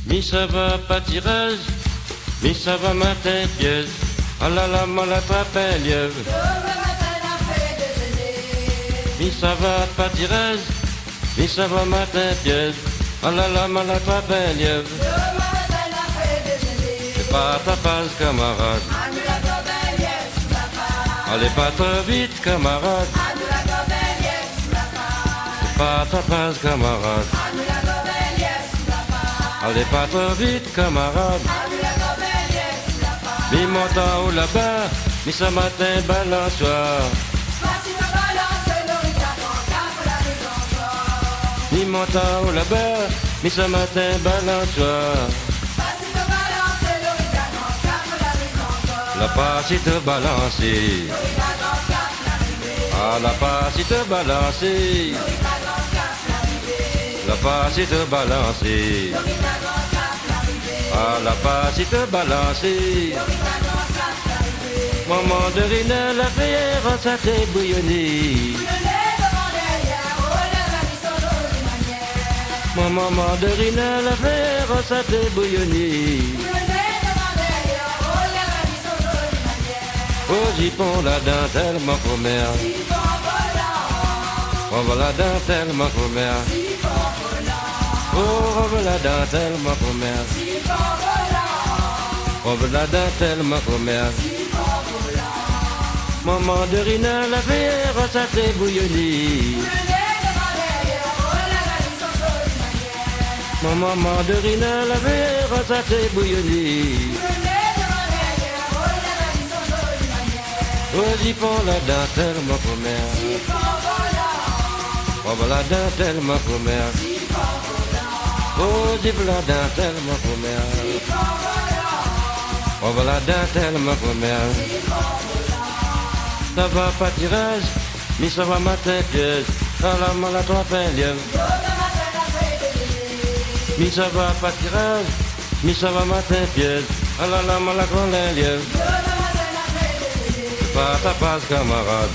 Mi ça va pas tireuse, mi ça va matin pieuse. Ah là là, moi l'attrape un lièvre. Mi ça va pas tireuse, mi ça va matin pieuse. Ah là là, moi l'attrape un lièvre. C'est pas ta passe, camarade. Allez pas trop vite, camarade. C'est pas ta passe, camarade. Allez pas trop vite, camarade. Mi monte en haut là-bas, mi ce matin balançoire. Mi monte en haut là-bas, mi ce matin balançoire. La passe est te balancer. Ah, la passe est te balancer. La passe est te balancer. Ah, la passe est te balancer. Maman de Rina, la prière, ça t'est bouillonné. Maman de Rina, la prière, ça t'est bouillonné. Oh, jipon, la dentelle, ma commère. Oh, la dentelle, ma commère. Oh, la dentelle, ma commère. Oh, la dentelle, ma commère. Maman de Rina, la prière, ça t'est bouillonné. Maman de Rina, la prière, ça t'est bouillonné. Oh, jipon, la dentelle, ma commère. Oh, la dentelle, ma commère. Oh, jipon, la dentelle, ma commère. Oh, la dentelle, ma commère. Ça va pas tirage, mais ça va matin piège. Ah la maladroite un lièvre. Mais ça va pas tirage, mais ça va matin piège. Ah la maladroite un lièvre. Pas ta passe, camarade.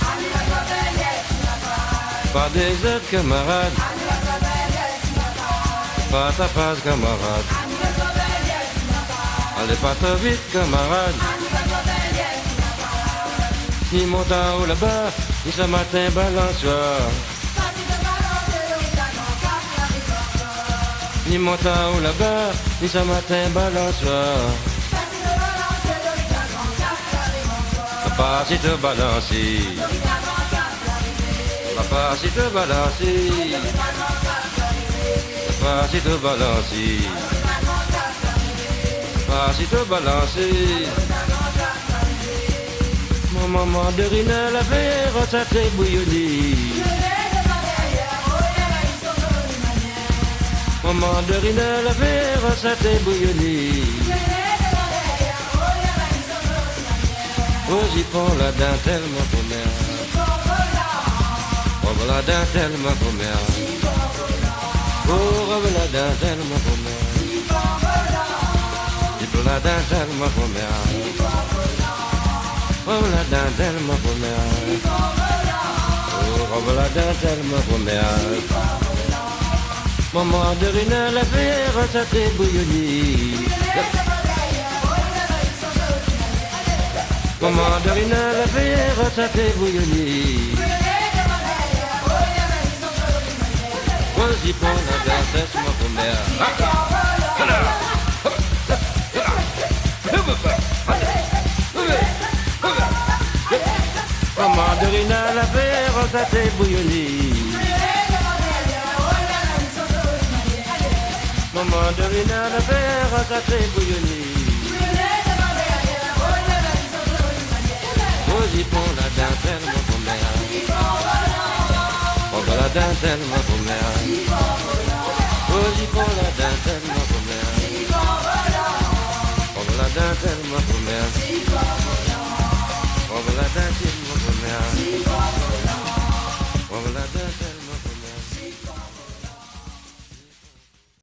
Pas des autres camarades. Pas ta passe, camarade. Allez pas trop vite, camarade. Ni monte en haut là-bas, ni ce matin balançoire. Ni monte en haut là-bas, ni ce matin balançoire. La passe est te balancer. La passe est te balancer. La passe est te balancer. La passe est te balancer. Maman de Rina, la verre, ça t'est bouillonné. Maman de Rina, la verre, ça t'est bouillonné. Oh, j'y prends la dentelle, ma commère. Oh, la dentelle, ma commère. Oh, la dentelle, ma commère. J'y prends la dentelle, ma commère. Oh, la dentelle, ma commère. Oh, la dentelle, ma commère. Maman de Rina, la verre, ça t'est bouillonné. Maman de Rina, la verre, ça t'est bouillonné. Oh, j'y prends la dentelle, ma commère. Maman de Rina, la verre, ça t'est bouillonné. Maman de Rina, la verre, ça t'est bouillonné. Oh, j'y prends la dentelle, ma commère. Oh, la dentelle, ma commère. Oh, j'y prends la dentelle, ma commère. Oh, la dentelle, ma commère. Oh, la dentelle, ma commère. Oh, la dentelle.